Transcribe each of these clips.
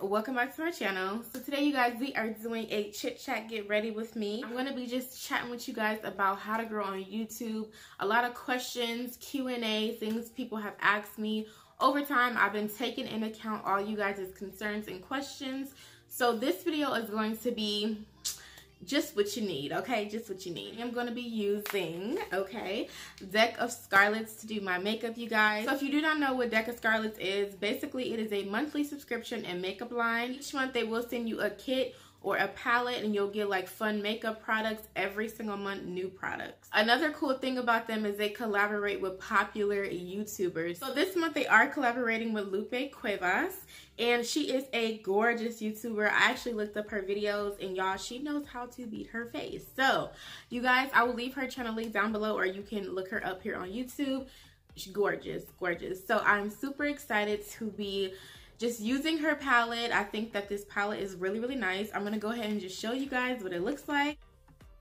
welcome back to my channel. So today you guys, we are doing a chit chat get ready with me. I'm going to be just chatting with you guys about how to grow on YouTube. A lot of questions, Q&A, things people have asked me. Over time, I've been taking into account all you guys' concerns and questions. So this video is going to be just what you need, okay? Just what you need. I'm going to be using, Deck of Scarlets to do my makeup, you guys. So if you do not know what Deck of Scarlets is, basically it is a monthly subscription and makeup line. Each month they will send you a kit or a palette and you'll get like fun makeup products every single month, new products. Another cool thing about them is they collaborate with popular YouTubers. So this month they are collaborating with Lupe Cuevas, and she is a gorgeous YouTuber. I actually looked up her videos and y'all, she knows how to beat her face. So you guys, I will leave her channel link down below, or you can look her up here on YouTube. She's gorgeous, gorgeous. So I'm super excited to be just using her palette. I think that this palette is really, really nice. I'm gonna go ahead and just show you guys what it looks like.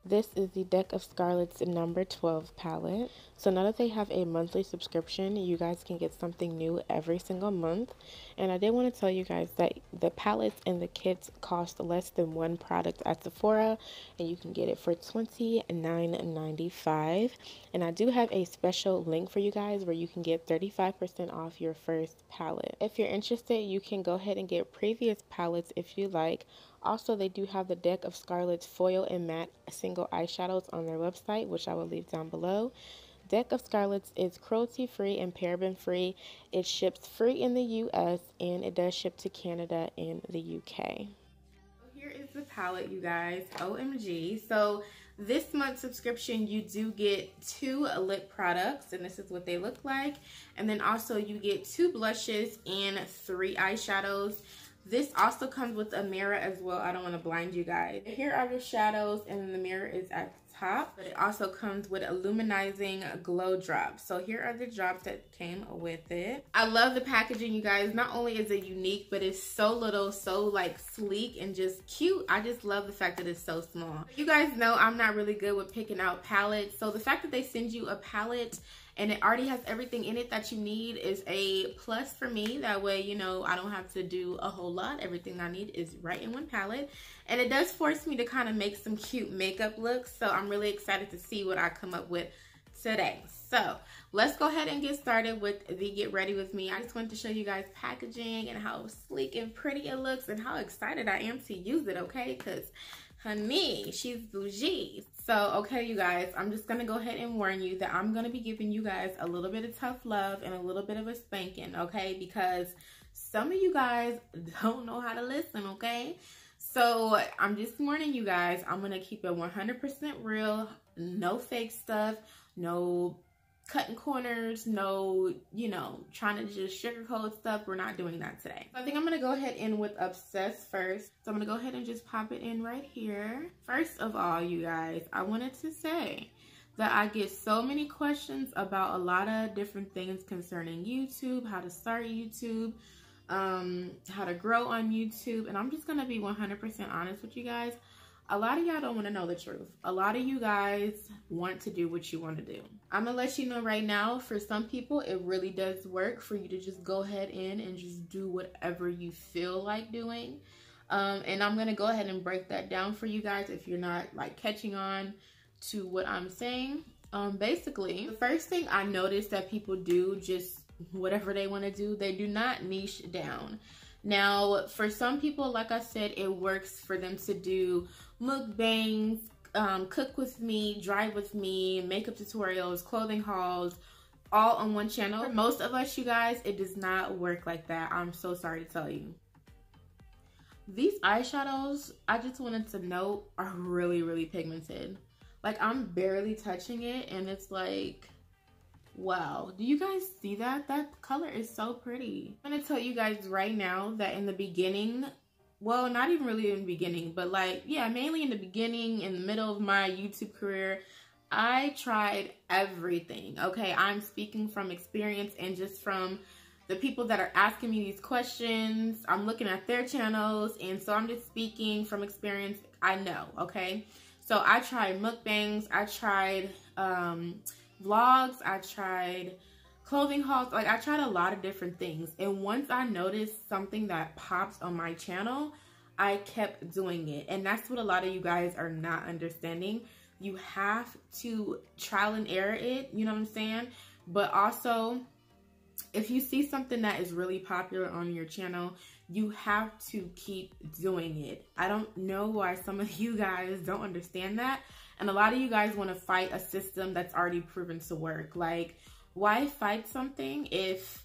This is the Deck of Scarlets number 12 palette. So now that they have a monthly subscription, you guys can get something new every single month. And I did want to tell you guys that the palettes and the kits cost less than one product at Sephora, and you can get it for $29.95. And I do have a special link for you guys where you can get 35% off your first palette. If you're interested, you can go ahead and get previous palettes if you like. Also, they do have the Deck of Scarlets foil and matte single eyeshadows on their website, which I will leave down below. Deck of Scarlets is cruelty-free and paraben-free. It ships free in the US, and it does ship to Canada and the UK. Here is the palette, you guys. OMG. So this month's subscription, you do get 2 lip products, and this is what they look like. And then also you get 2 blushes and 3 eyeshadows. This also comes with a mirror as well. I don't want to blind you guys. Here are the shadows, and then the mirror is at the top. But it also comes with a luminizing glow drops. So here are the drops that came with it. I love the packaging, you guys. Not only is it unique, but it's so little, so like sleek and just cute. I just love the fact that it's so small. You guys know I'm not really good with picking out palettes. So the fact that they send you a palette and it already has everything in it that you need is a plus for me. That way, you know, I don't have to do a whole lot. Everything I need is right in one palette. And it does force me to kind of make some cute makeup looks. So I'm really excited to see what I come up with today. So let's go ahead and get started with the get ready with me. I just wanted to show you guys packaging and how sleek and pretty it looks and how excited I am to use it, okay? Because honey, she's bougie. So, okay, you guys, I'm just going to go ahead and warn you that I'm going to be giving you guys a little bit of tough love and a little bit of a spanking, okay? Because some of you guys don't know how to listen, okay? So, I'm just warning you guys, I'm going to keep it 100% real, no fake stuff, no cutting corners, no, you know, trying to just sugarcoat stuff. We're not doing that today. So I think I'm going to go ahead in with Obsessed first. So I'm going to go ahead and just pop it in right here. First of all, you guys, I wanted to say that I get so many questions about a lot of different things concerning YouTube, how to start YouTube, how to grow on YouTube. And I'm just going to be 100% honest with you guys. A lot of y'all don't want to know the truth. A lot of you guys want to do what you want to do. I'm going to let you know right now, for some people, it really does work for you to just go ahead in and just do whatever you feel like doing. And I'm going to go ahead and break that down for you guys if you're not like catching on to what I'm saying. Basically, the first thing I noticed that people do, just whatever they want to do, they do not niche down. Now, for some people, like I said, it works for them to do mukbangs, cook with me, drive with me, makeup tutorials, clothing hauls, all on one channel. For most of us, you guys, it does not work like that. I'm so sorry to tell you. These eyeshadows, I just wanted to note, are really, really pigmented. Like, I'm barely touching it, and it's like, wow, do you guys see that? That color is so pretty. I'm gonna tell you guys right now that in the beginning, well, not even really in the beginning, but like, yeah, mainly in the beginning, in the middle of my YouTube career, I tried everything, okay? I'm speaking from experience and just from the people that are asking me these questions. I'm looking at their channels, and so I'm just speaking from experience. I know, okay? So I tried mukbangs, I tried vlogs, I tried clothing hauls. Like, I tried a lot of different things, and once I noticed something that pops on my channel, I kept doing it. And that's what a lot of you guys are not understanding. You have to trial and error it, you know what I'm saying? But also, if you see something that is really popular on your channel, you have to keep doing it. I don't know why some of you guys don't understand that. And a lot of you guys want to fight a system that's already proven to work. Like, why fight something if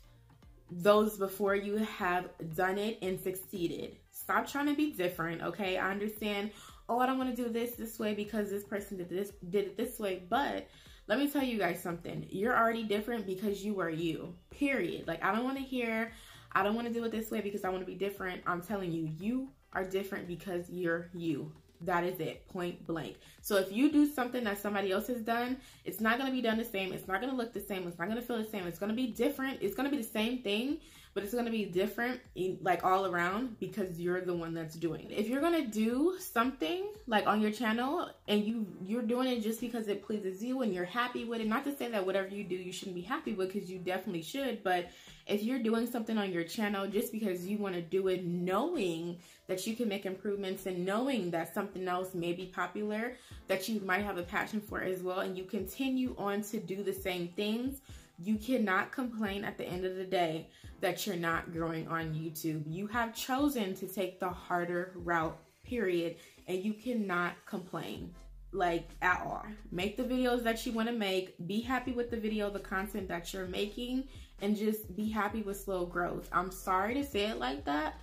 those before you have done it and succeeded? Stop trying to be different, okay? I understand, oh, I don't want to do this way because this person did it this way. But let me tell you guys something. You're already different because you are you, period. Like, I don't want to hear, I don't want to do it this way because I want to be different. I'm telling you, you are different because you're you. That is it, point blank. So if you do something that somebody else has done, it's not going to be done the same. It's not going to look the same. It's not going to feel the same. It's going to be different. It's going to be the same thing, but it's going to be different like all around because you're the one that's doing it. If you're going to do something like on your channel and you're doing it just because it pleases you and you're happy with it, not to say that whatever you do you shouldn't be happy with, because you definitely should, but if you're doing something on your channel just because you want to do it knowing that you can make improvements and knowing that something else may be popular that you might have a passion for as well, and you continue on to do the same things, you cannot complain at the end of the day that you're not growing on YouTube. You have chosen to take the harder route, period, and you cannot complain, like, at all. Make the videos that you want to make, be happy with the video, the content that you're making, and just be happy with slow growth. I'm sorry to say it like that,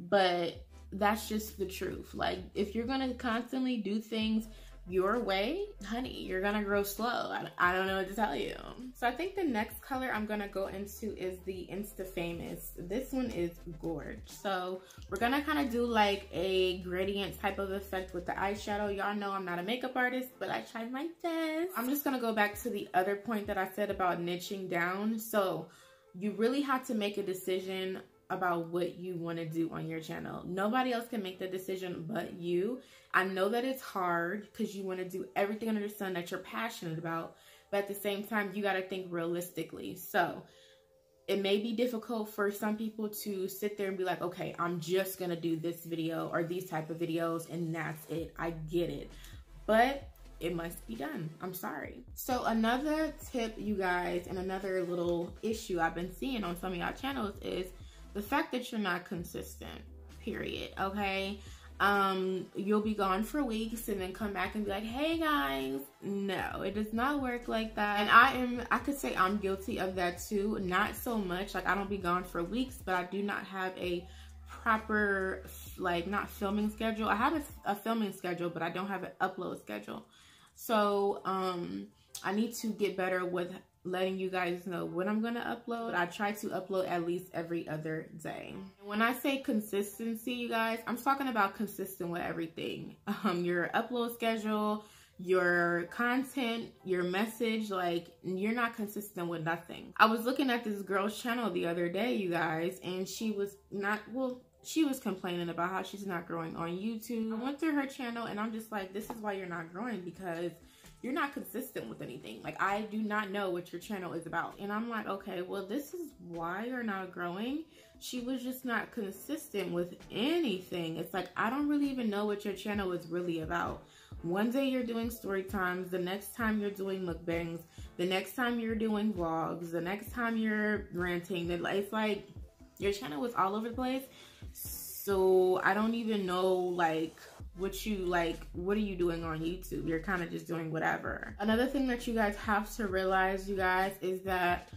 but that's just the truth. Like, if you're gonna constantly do things your way, honey, you're gonna grow slow. I don't know what to tell you. So I think the next color I'm gonna go into is the Insta Famous. This one is gorge. So we're gonna kind of do like a gradient type of effect with the eyeshadow. Y'all know I'm not a makeup artist, but I tried my best. I'm just gonna go back to the other point that I said about niching down. So you really have to make a decision about what you want to do on your channel. Nobody else can make the decision but you. I know that it's hard because you want to do everything under the sun that you're passionate about, but at the same time, you got to think realistically. So it may be difficult for some people to sit there and be like, okay, I'm just going to do this video or these type of videos and that's it. I get it. But it must be done. I'm sorry. So another tip, you guys, and another little issue I've been seeing on some of y'all channels is the fact that you're not consistent, period, okay? You'll be gone for weeks and then come back and be like, hey guys. No, it does not work like that. And I could say I'm guilty of that too. Not so much, like I don't be gone for weeks, but I do not have a proper, like, not filming schedule. I have a filming schedule, but I don't have an upload schedule. So, I need to get better with letting you guys know when I'm gonna upload. I try to upload at least every other day. When I say consistency, you guys, I'm talking about consistent with everything. Your upload schedule, your content, your message, like, you're not consistent with nothing. I was looking at this girl's channel the other day, you guys, and she was not, well, she was complaining about how she's not growing on YouTube. I went through her channel and I'm just like, this is why you're not growing, because you're not consistent with anything. Like, I do not know what your channel is about. And I'm like, okay, well, this is why you're not growing. She was just not consistent with anything. It's like, I don't really even know what your channel is really about. One day you're doing story times, the next time you're doing mukbangs, the next time you're doing vlogs, the next time you're ranting. It's like your channel was all over the place. So I don't even know, like, what are you doing on YouTube? You're kind of just doing whatever. Another thing that you guys have to realize, you guys, is that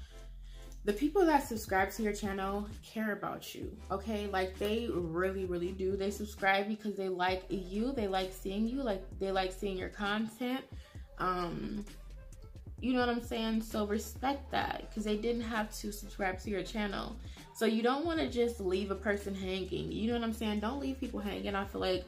the people that subscribe to your channel care about you, okay? Like, they really, really do. They subscribe because they like you. They like seeing you. Like, they like seeing your content. You know what I'm saying? So respect that, because they didn't have to subscribe to your channel. So you don't want to just leave a person hanging. You know what I'm saying? Don't leave people hanging. I feel like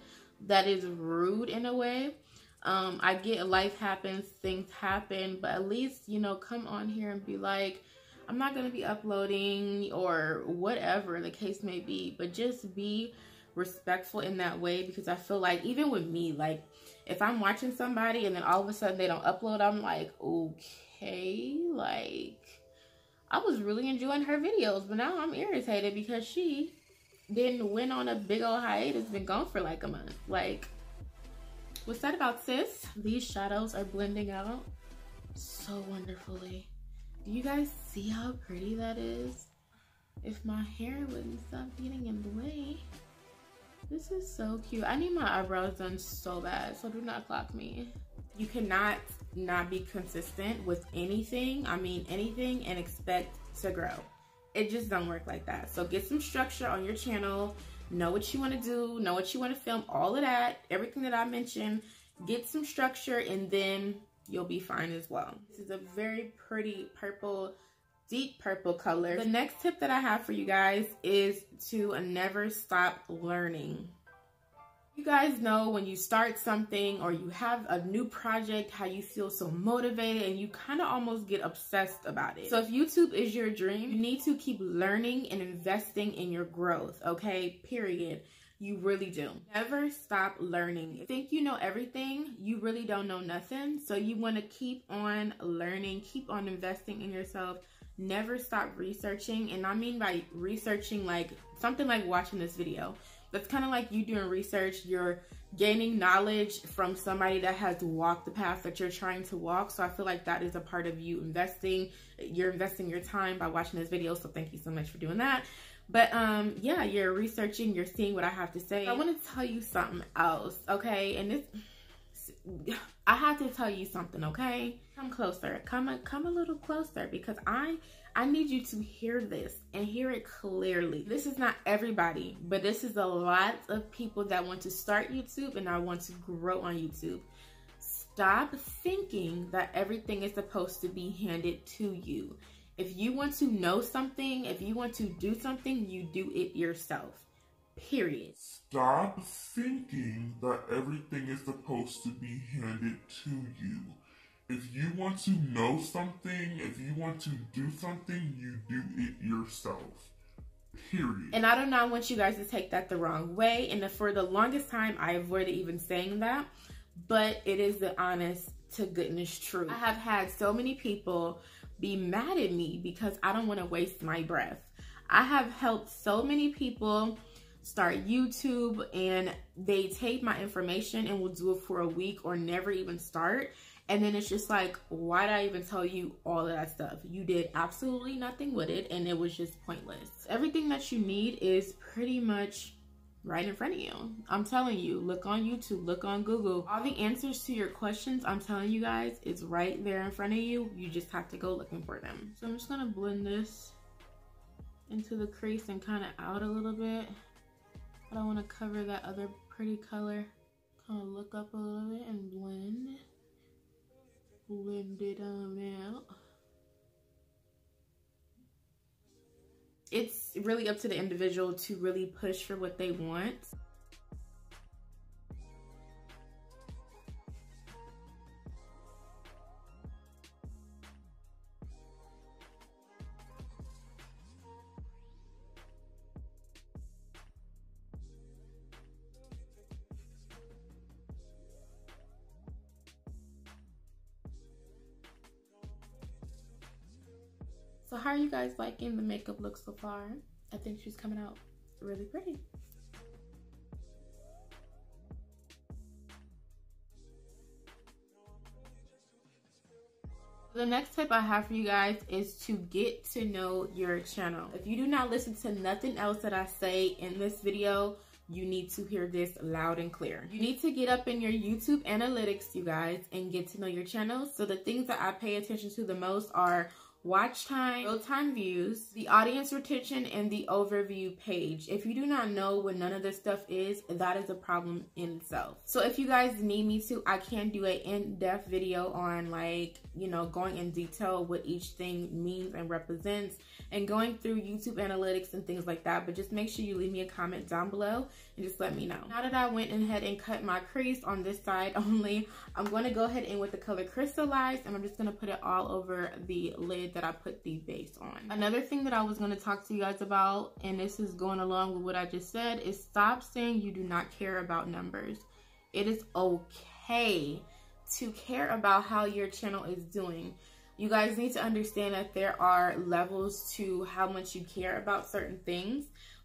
that is rude in a way. I get life happens, things happen, but at least, you know, come on here and be like, I'm not going to be uploading or whatever the case may be, but just be respectful in that way. Because I feel like even with me, like, if I'm watching somebody and then all of a sudden they don't upload, I'm like, okay, like, I was really enjoying her videos, but now I'm irritated because she didn't went on a big old hiatus, been gone for like a month. Like, what's that about, sis? These shadows are blending out so wonderfully. Do you guys see how pretty that is? If my hair wouldn't stop getting in the way. This is so cute. I need my eyebrows done so bad, so do not clock me. You cannot not be consistent with anything, I mean anything, and expect to grow. It just don't work like that. So get some structure on your channel, know what you want to do, know what you want to film, all of that, everything that I mentioned. Get some structure and then you'll be fine as well. This is a very pretty purple, deep purple color. The next tip that I have for you guys is to never stop learning. You guys know when you start something or you have a new project, how you feel so motivated and you kind of almost get obsessed about it. So if YouTube is your dream, you need to keep learning and investing in your growth, okay? Period. You really do. Never stop learning. You think you know everything, you really don't know nothing. So you want to keep on learning, keep on investing in yourself. Never stop researching. And I mean by researching like something like watching this video. That's kind of like you doing research. You're gaining knowledge from somebody that has walked the path that you're trying to walk. So I feel like that is a part of you investing. You're investing your time by watching this video. So thank you so much for doing that. But yeah, you're researching, you're seeing what I have to say. I want to tell you something else, okay? And this, I have to tell you something, okay? Come closer, come a little closer, because I need you to hear this and hear it clearly. This is not everybody, but this is a lot of people that want to start YouTube and I want to grow on YouTube. Stop thinking that everything is supposed to be handed to you. If you want to know something, if you want to do something, you do it yourself. Period. Stop thinking that everything is supposed to be handed to you. If you want to know something, if you want to do something, you do it yourself. Period. And I do not want you guys to take that the wrong way. And for the longest time, I avoided even saying that. But it is the honest to goodness truth. I have had so many people be mad at me because I don't want to waste my breath. I have helped so many people start YouTube and they take my information and will do it for a week or never even start. And then it's just like, why did I even tell you all of that stuff? You did absolutely nothing with it and it was just pointless. Everything that you need is pretty much right in front of you. I'm telling you, look on YouTube, look on Google. All the answers to your questions, I'm telling you guys, it's right there in front of you. You just have to go looking for them. So I'm just gonna blend this into the crease and kind of out a little bit. I don't want to cover that other pretty color. Kind of look up a little bit and blend it out. It's really up to the individual to really push for what they want. So how are you guys liking the makeup look so far? I think she's coming out really pretty. The next tip I have for you guys is to get to know your channel. If you do not listen to nothing else that I say in this video, you need to hear this loud and clear. You need to get up in your YouTube analytics, you guys, and get to know your channel. So the things that I pay attention to the most are watch time, real-time views, the audience retention, and the overview page. If you do not know what none of this stuff is, that is a problem in itself. So if you guys need me to, I can do an in-depth video on, like, you know, going in detail what each thing means and represents and going through YouTube analytics and things like that. But just make sure you leave me a comment down below and just let me know. Now that I went ahead and cut my crease on this side only, I'm going to go ahead in with the color Crystallized, and I'm just going to put it all over the lid that I put the base on. Another thing that I was going to talk to you guys about, and this is going along with what I just said, is stop saying you do not care about numbers. It is okay to care about how your channel is doing. You guys need to understand that there are levels to how much you care about certain things.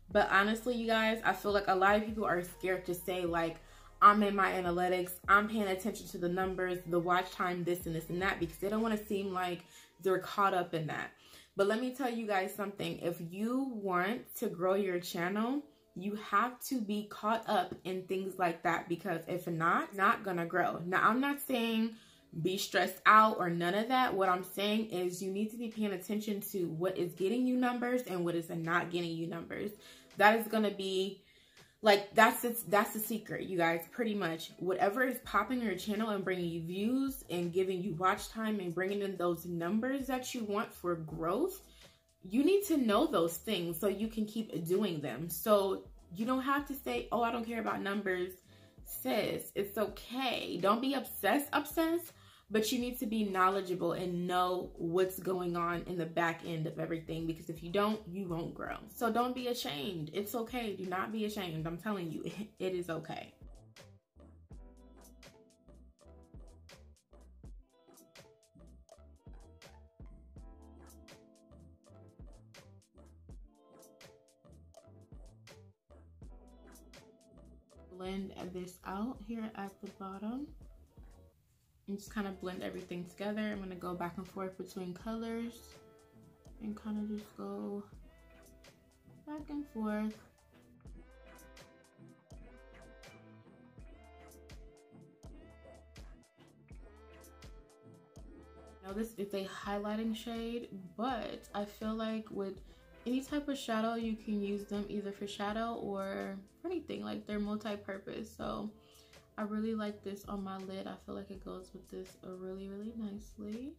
But honestly, you guys, I feel like a lot of people are scared to say, like, I'm in my analytics, I'm paying attention to the numbers, the watch time, this and this and that, because they don't want to seem like they're caught up in that. But let me tell you guys something. If you want to grow your channel, you have to be caught up in things like that, because if not gonna grow. Now, I'm not saying be stressed out or none of that. What I'm saying is you need to be paying attention to what is getting you numbers and what is not getting you numbers. That is gonna be like, that's the secret, you guys. Pretty much whatever is popping on your channel and bringing you views and giving you watch time and bringing in those numbers that you want for growth, you need to know those things so you can keep doing them. So you don't have to say, oh, I don't care about numbers. Sis, it's okay. Don't be obsessed, but you need to be knowledgeable and know what's going on in the back end of everything, because if you don't, you won't grow. So don't be ashamed. It's okay. Do not be ashamed. I'm telling you, it is okay. Blend this out here at the bottom and just kind of blend everything together. I'm going to go back and forth between colors and kind of just go back and forth. Now this is a highlighting shade, but I feel like with any type of shadow, you can use them either for shadow or for anything. Like, they're multi-purpose. So I really like this on my lid. I feel like it goes with this really, really nicely.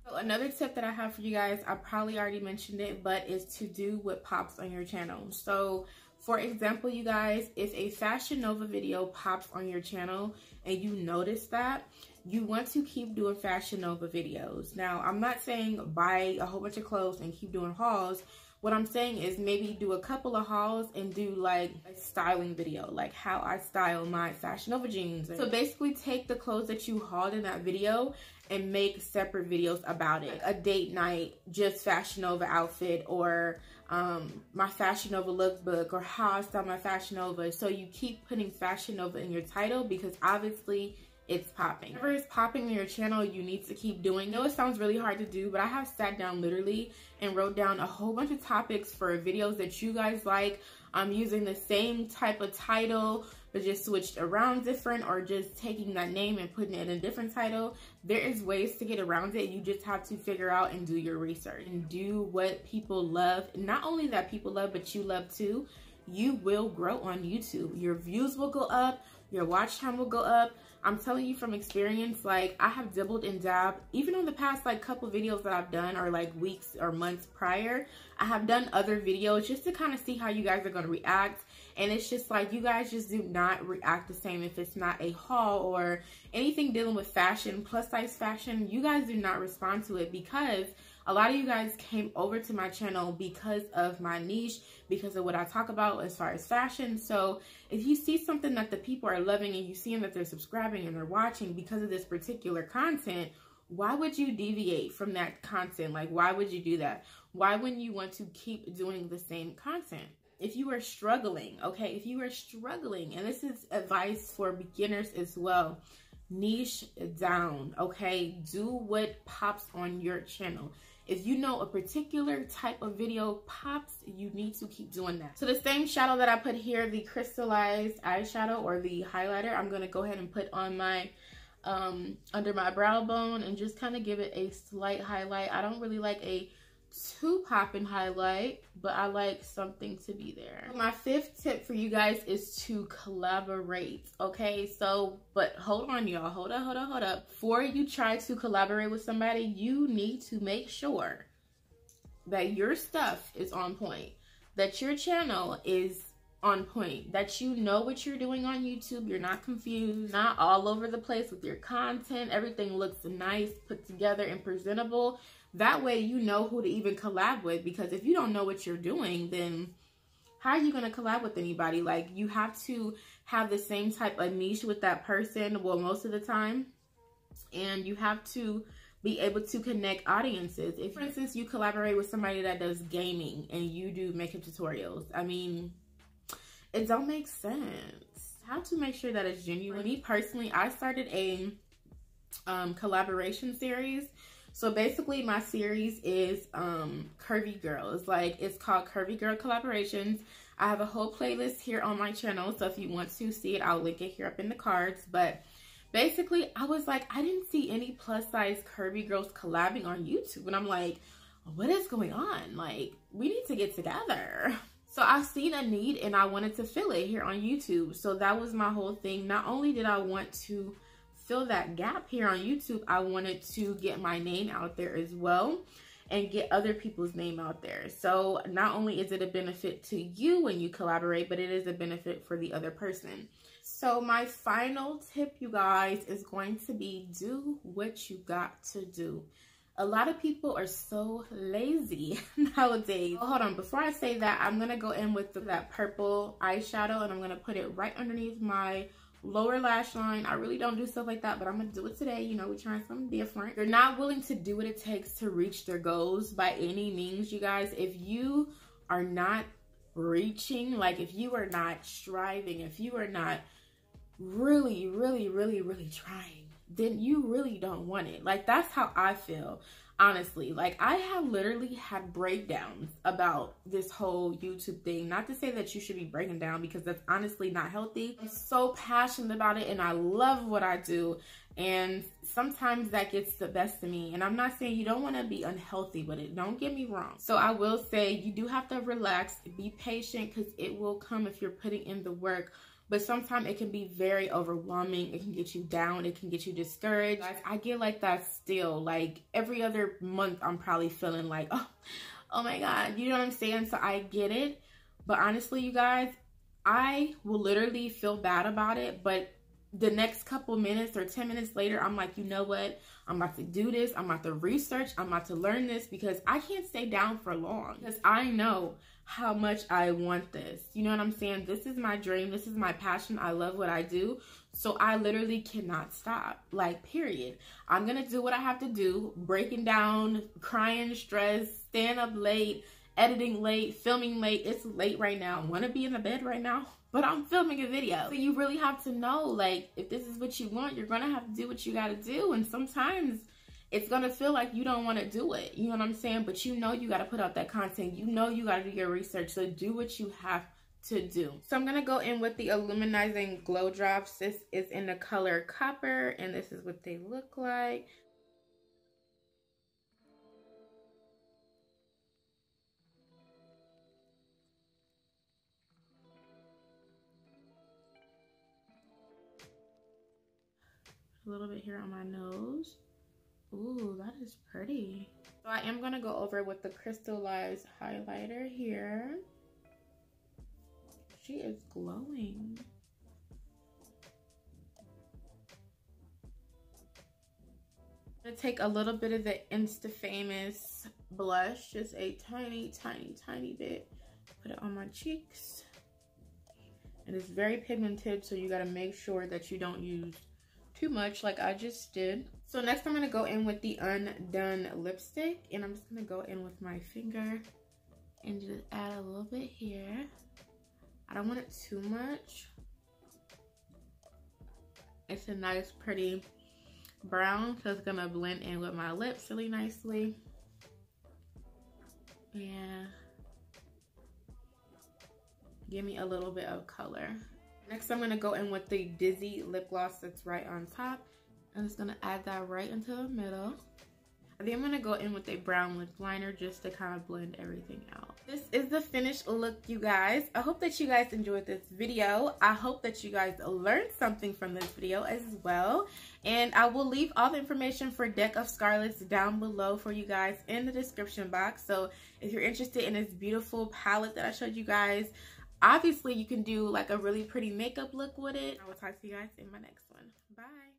So another tip that I have for you guys, I probably already mentioned it, but is to do what pops on your channel. So for example, you guys, if a Fashion Nova video pops on your channel and you notice that, you want to keep doing Fashion Nova videos. Now, I'm not saying buy a whole bunch of clothes and keep doing hauls. What I'm saying is maybe do a couple of hauls and do like a styling video, like how I style my Fashion Nova jeans. So basically take the clothes that you hauled in that video and make separate videos about it. A date night, just Fashion Nova outfit, or my Fashion Nova lookbook, or how I style my Fashion Nova. So you keep putting Fashion Nova in your title, because obviously it's popping. Whatever is popping on your channel, you need to keep doing. I know it sounds really hard to do, but I have sat down literally and wrote down a whole bunch of topics for videos that you guys like. I'm using the same type of title, but just switched around different, or just taking that name and putting it in a different title. There is ways to get around it. You just have to figure out and do your research and do what people love. Not only that people love, but you love too. You will grow on YouTube. Your views will go up. Your watch time will go up. I'm telling you from experience, like, I have dabbled and dabbed. Even on the past like couple videos that I've done, or like weeks or months prior, I have done other videos just to kind of see how you guys are going to react. And it's just like, you guys just do not react the same if it's not a haul or anything dealing with fashion, plus size fashion. You guys do not respond to it, because a lot of you guys came over to my channel because of my niche, because of what I talk about as far as fashion. So if you see something that the people are loving and you see them that they're subscribing and they're watching because of this particular content, why would you deviate from that content? Like, why would you do that? Why wouldn't you want to keep doing the same content? If you are struggling, okay, if you are struggling, and this is advice for beginners as well, niche down, okay? Do what pops on your channel. If you know a particular type of video pops, you need to keep doing that. So the same shadow that I put here, the crystallized eyeshadow or the highlighter, I'm going to go ahead and put on my under my brow bone and just kind of give it a slight highlight. I don't really like a too popping highlight, but I like something to be there. My fifth tip for you guys is to collaborate, okay? So, but hold on, y'all. Hold up. Before you try to collaborate with somebody, you need to make sure that your stuff is on point, that your channel is on point, that you know what you're doing on YouTube. You're not confused, not all over the place with your content. Everything looks nice, put together, and presentable. That way you know who to even collab with, because if you don't know what you're doing, then how are you going to collab with anybody? Like, you have to have the same type of niche with that person, well, most of the time. And you have to be able to connect audiences. If, for instance, you collaborate with somebody that does gaming and you do makeup tutorials, I mean, it don't make sense. How to make sure that it's genuine. Me personally, I started a collaboration series. So basically my series is Curvy Girl. It's called Curvy Girl Collaborations. I have a whole playlist here on my channel, so if you want to see it, I'll link it here up in the cards. But basically, I was like, I didn't see any plus size curvy girls collabing on YouTube. And I'm like, what is going on? Like, we need to get together. So I've seen a need and I wanted to fill it here on YouTube. So that was my whole thing. Not only did I want to fill that gap here on YouTube, I wanted to get my name out there as well and get other people's name out there. So not only is it a benefit to you when you collaborate, but it is a benefit for the other person. So my final tip, you guys, is going to be do what you got to do. A lot of people are so lazy nowadays. Oh, hold on, before I say that, I'm gonna go in with that purple eyeshadow and I'm gonna put it right underneath my lower lash line. I really don't do stuff like that, but I'm gonna do it today. You know, we're trying something different. They're not willing to do what it takes to reach their goals by any means, you guys. If you are not reaching, like if you are not striving, if you are not really trying, then you really don't want it. Like, that's how I feel, honestly. Like, I have literally had breakdowns about this whole YouTube thing. Not to say that you should be breaking down, because that's honestly not healthy. I'm so passionate about it and I love what I do, and sometimes that gets the best of me. And I'm not saying you don't want to be unhealthy with it, don't get me wrong. So I will say you do have to relax, be patient, because it will come if you're putting in the work. But sometimes it can be very overwhelming. It can get you down. It can get you discouraged. I get like that still. Like, every other month, I'm probably feeling like, oh my God. You know what I'm saying? So I get it. But honestly, you guys, I will literally feel bad about it. But the next couple minutes or 10 minutes later, I'm like, you know what? I'm about to do this. I'm about to research. I'm about to learn this, because I can't stay down for long. Because I know how much I want this. You know what I'm saying? This is my dream. This is my passion. I love what I do. So I literally cannot stop. Like, period. I'm going to do what I have to do. Breaking down, crying, stressed, staying up late, editing late, filming late. It's late right now. I want to be in the bed right now, but I'm filming a video. So you really have to know, like, if this is what you want, you're going to have to do what you got to do. And sometimes it's going to feel like you don't want to do it. You know what I'm saying? But you know you got to put out that content. You know you got to do your research. So do what you have to do. So I'm going to go in with the Illuminizing Glow Drops. This is in the color Copper, and this is what they look like. A little bit here on my nose. Ooh, that is pretty. So I am gonna go over with the crystallized highlighter here. She is glowing. I'm gonna take a little bit of the Insta-Famous blush, just a tiny bit. Put it on my cheeks. And it's very pigmented, so you gotta make sure that you don't use too much like I just did. So next I'm going to go in with the Undone lipstick, and I'm just going to go in with my finger and just add a little bit here. I don't want it too much. It's a nice pretty brown, so it's going to blend in with my lips really nicely. Yeah. Give me a little bit of color. Next, I'm going to go in with the Dizzy lip gloss that's right on top. I'm just going to add that right into the middle. And then I'm going to go in with a brown lip liner just to kind of blend everything out. This is the finished look, you guys. I hope that you guys enjoyed this video. I hope that you guys learned something from this video as well. And I will leave all the information for Deck of Scarlets down below for you guys in the description box. So if you're interested in this beautiful palette that I showed you guys, obviously you can do like a really pretty makeup look with it. I will talk to you guys in my next one. Bye.